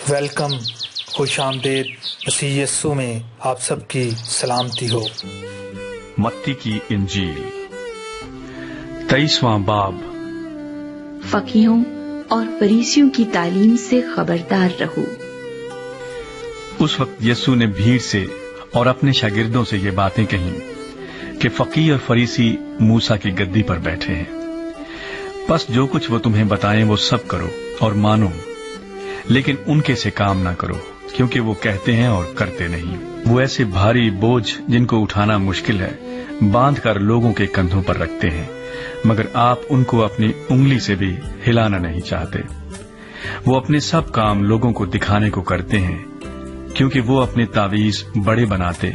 Welcome, خوش آمدید۔ مسیح یسوع میں آپ سب کی سلامتی ہو۔ متی کی انجیل 23واں باب۔ فقیہوں اور فریسیوں کی تعلیم سے خبردار رہو۔ اس وقت یسوع نے بھیڑ سے اور اپنے شاگردوں سے یہ باتیں کہیں کہ فقیہ اور فریسی موسیٰ کی گدی پر بیٹھے ہیں، بس جو کچھ وہ تمہیں بتائیں وہ سب کرو اور مانو، لیکن ان کے سے کام نہ کرو، کیونکہ وہ کہتے ہیں اور کرتے نہیں۔ وہ ایسے بھاری بوجھ جن کو اٹھانا مشکل ہے باندھ کر لوگوں کے کندھوں پر رکھتے ہیں، مگر آپ ان کو اپنی انگلی سے بھی ہلانا نہیں چاہتے۔ وہ اپنے سب کام لوگوں کو دکھانے کو کرتے ہیں، کیونکہ وہ اپنے تعویذ بڑے بناتے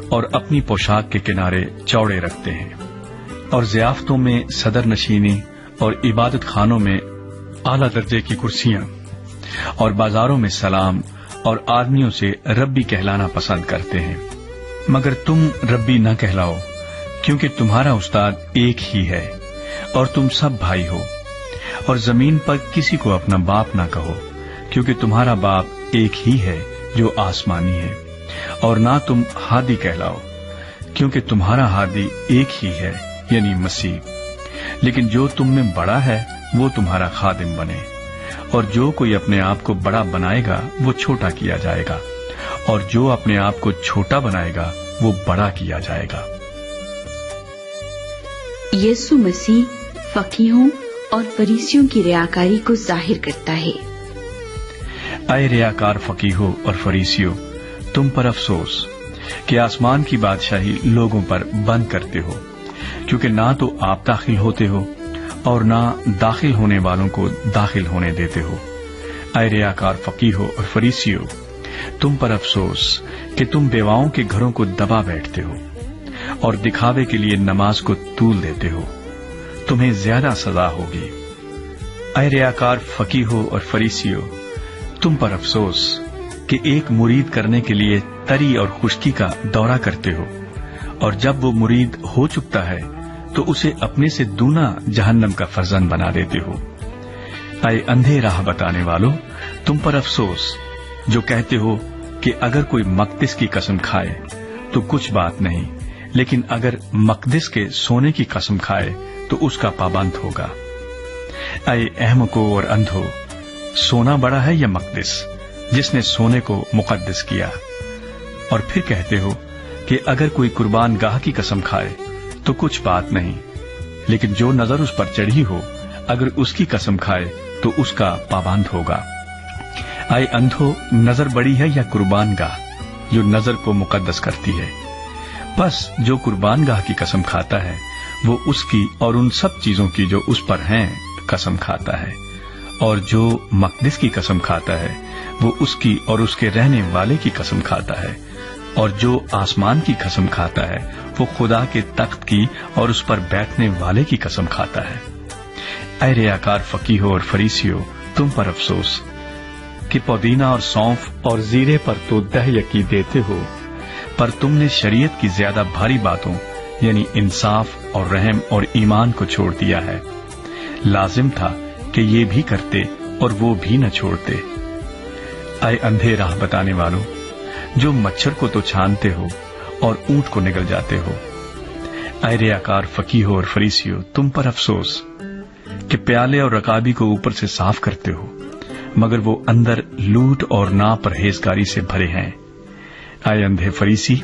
اور اپنی پوشاک کے کنارے چوڑے رکھتے ہیں، اور ضیافتوں میں صدر نشینی اور عبادت خانوں میں اعلیٰ درجے کی کرسیاں اور بازاروں میں سلام اور آدمیوں سے ربی کہلانا پسند کرتے ہیں، مگر تم ربی نہ کہلاؤ، کیونکہ تمہارا استاد ایک ہی ہے اور تم سب بھائی ہو۔ اور زمین پر کسی کو اپنا باپ نہ کہو، کیونکہ تمہارا باپ ایک ہی ہے جو آسمانی ہے۔ اور نہ تم ہادی کہلاؤ، کیونکہ تمہارا ہادی ایک ہی ہے، یعنی مسیح۔ لیکن جو تم میں بڑا ہے وہ تمہارا خادم بنے، اور جو کوئی اپنے آپ کو بڑا بنائے گا وہ چھوٹا کیا جائے گا، اور جو اپنے آپ کو چھوٹا بنائے گا وہ بڑا کیا جائے گا۔ یسوع مسیح فقیہوں اور فریسیوں کی ریاکاری کو ظاہر کرتا ہے۔ اے ریاکار فقیہوں اور فریسیوں، تم پر افسوس کہ آسمان کی بادشاہی لوگوں پر بند کرتے ہو، کیونکہ نہ تو آپ داخل ہوتے ہو اور نہ داخل ہونے والوں کو داخل ہونے دیتے ہو۔ اے ریاکار فقیہوں اور فریسیوں، تم پر افسوس کہ تم بیواؤں کے گھروں کو دبا بیٹھتے ہو اور دکھاوے کے لیے نماز کو طول دیتے ہو، تمہیں زیادہ سزا ہوگی۔ اے ریاکار فقیہوں اور فریسیوں، تم پر افسوس کہ ایک مرید کرنے کے لیے تری اور خشکی کا دورہ کرتے ہو، اور جب وہ مرید ہو چکتا ہے تو اسے اپنے سے دونا جہنم کا فرزند بنا دیتے ہو۔ اے اندھے راہ بتانے والو، تم پر افسوس جو کہتے ہو کہ اگر کوئی مقدس کی قسم کھائے تو کچھ بات نہیں، لیکن اگر مقدس کے سونے کی قسم کھائے تو اس کا پابند ہوگا۔ اے احمقو اور اندھو، سونا بڑا ہے یا مقدس جس نے سونے کو مقدس کیا؟ اور پھر کہتے ہو کہ اگر کوئی قربان گاہ کی قسم کھائے تو کچھ بات نہیں، لیکن جو نظر اس پر چڑھی ہو اگر اس کی قسم کھائے تو اس کا پابند ہوگا۔ اے اندھو، نظر بڑی ہے یا قربان گاہ جو نظر کو مقدس کرتی ہے؟ بس جو قربان گاہ کی قسم کھاتا ہے وہ اس کی اور ان سب چیزوں کی جو اس پر ہیں قسم کھاتا ہے، اور جو مقدس کی قسم کھاتا ہے وہ اس کی اور اس کے رہنے والے کی قسم کھاتا ہے، اور جو آسمان کی قسم کھاتا ہے وہ خدا کے تخت کی اور اس پر بیٹھنے والے کی قسم کھاتا ہے۔ اے ریاکار فقیہوں اور فریسیوں، تم پر افسوس کہ پودینہ اور سونف اور زیرے پر تو دہ یقی دیتے ہو، پر تم نے شریعت کی زیادہ بھاری باتوں یعنی انصاف اور رحم اور ایمان کو چھوڑ دیا ہے۔ لازم تھا کہ یہ بھی کرتے اور وہ بھی نہ چھوڑتے۔ اے اندھے راہ بتانے والوں، جو مچھر کو تو چھانتے ہو اور اونٹ کو نگل جاتے ہو۔ اے ریاکار فقیہوں اور فریسیوں، تم پر افسوس کہ پیالے اور رکابی کو اوپر سے صاف کرتے ہو، مگر وہ اندر لوٹ اور ناپرہیزگاری سے بھرے ہیں۔ اے اندھے فریسی،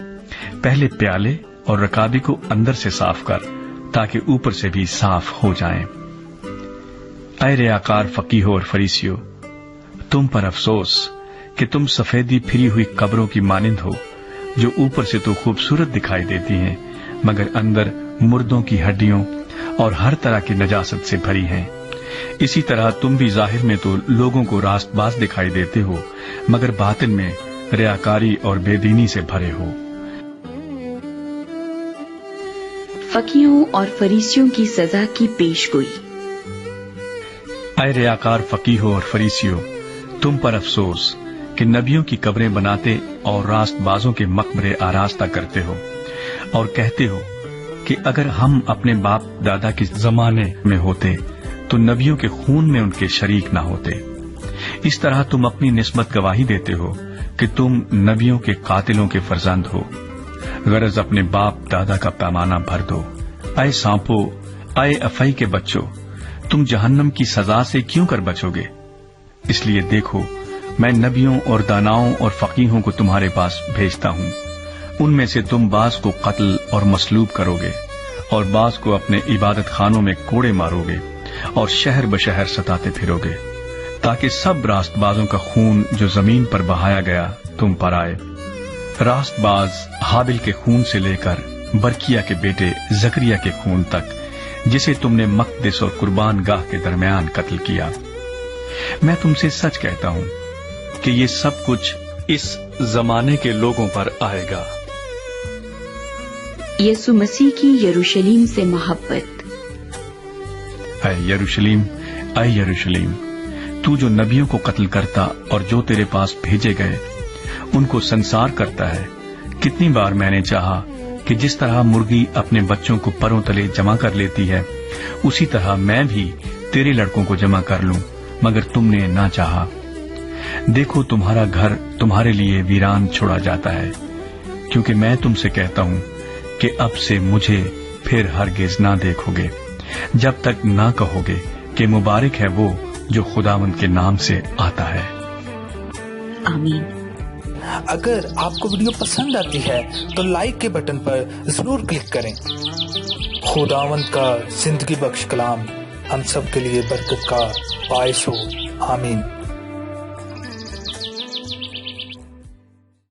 پہلے پیالے اور رکابی کو اندر سے صاف کر تاکہ اوپر سے بھی صاف ہو جائیں۔ اے ریاکار فقیہوں اور فریسیوں، تم پر افسوس کہ تم سفیدی پھری ہوئی قبروں کی مانند ہو، جو اوپر سے تو خوبصورت دکھائی دیتی ہیں مگر اندر مردوں کی ہڈیوں اور ہر طرح کی نجاست سے بھری ہیں۔ اسی طرح تم بھی ظاہر میں تو لوگوں کو راست باز دکھائی دیتے ہو، مگر باطن میں ریاکاری اور بے دینی سے بھرے ہو۔ فقیہوں اور فریسیوں کی سزا کی پیش گوئی۔ اے ریاکار فقیہوں اور فریسیوں، تم پر افسوس کہ نبیوں کی قبریں بناتے اور راست بازوں کے مقبرے آراستہ کرتے ہو، اور کہتے ہو کہ اگر ہم اپنے باپ دادا کے زمانے میں ہوتے تو نبیوں کے خون میں ان کے شریک نہ ہوتے۔ اس طرح تم اپنی نسبت گواہی دیتے ہو کہ تم نبیوں کے قاتلوں کے فرزند ہو. غرض اپنے باپ دادا کا پیمانہ بھر دو. اے سانپو، اے افئی کے بچوں، تم جہنم کی سزا سے کیوں کر بچو گے؟ اس لیے دیکھو، میں نبیوں اور داناؤں اور فقیہوں کو تمہارے پاس بھیجتا ہوں. ان میں سے تم بعض کو قتل اور مصلوب کرو گے اور بعض کو اپنے عبادت خانوں میں کوڑے مارو گے اور شہر بشہر ستاتے پھرو گے، تاکہ سب راست بازوں کا خون جو زمین پر بہایا گیا تم پر آئے. راست باز حابل کے خون سے لے کر برکیہ کے بیٹے زکریا کے خون تک، جسے تم نے مقدس اور قربان گاہ کے درمیان قتل کیا. میں تم سے سچ کہتا ہوں کہ یہ سب کچھ اس زمانے کے لوگوں پر آئے گا. یسوع مسیح کی یروشلیم سے محبت. اے یروشلیم، اے یروشلیم، تو جو نبیوں کو قتل کرتا اور جو تیرے پاس بھیجے گئے ان کو سنسار کرتا ہے. کتنی بار میں نے چاہا کہ جس طرح مرغی اپنے بچوں کو پروں تلے جمع کر لیتی ہے، اسی طرح میں بھی تیرے لڑکوں کو جمع کر لوں، مگر تم نے نہ چاہا. دیکھو، تمہارا گھر تمہارے لیے ویران چھوڑا جاتا ہے، کیونکہ میں تم سے کہتا ہوں کہ اب سے مجھے پھر ہرگز نہ دیکھو گے، جب تک نہ کہو گے کہ مبارک ہے وہ جو خداوند کے نام سے آتا ہے. آمین. اگر آپ کو ویڈیو پسند آتی ہے تو لائک کے بٹن پر ضرور کلک کریں. خداوند کا زندگی بخش کلام ہم سب کے لیے برکت کا باعث ہو. آمین.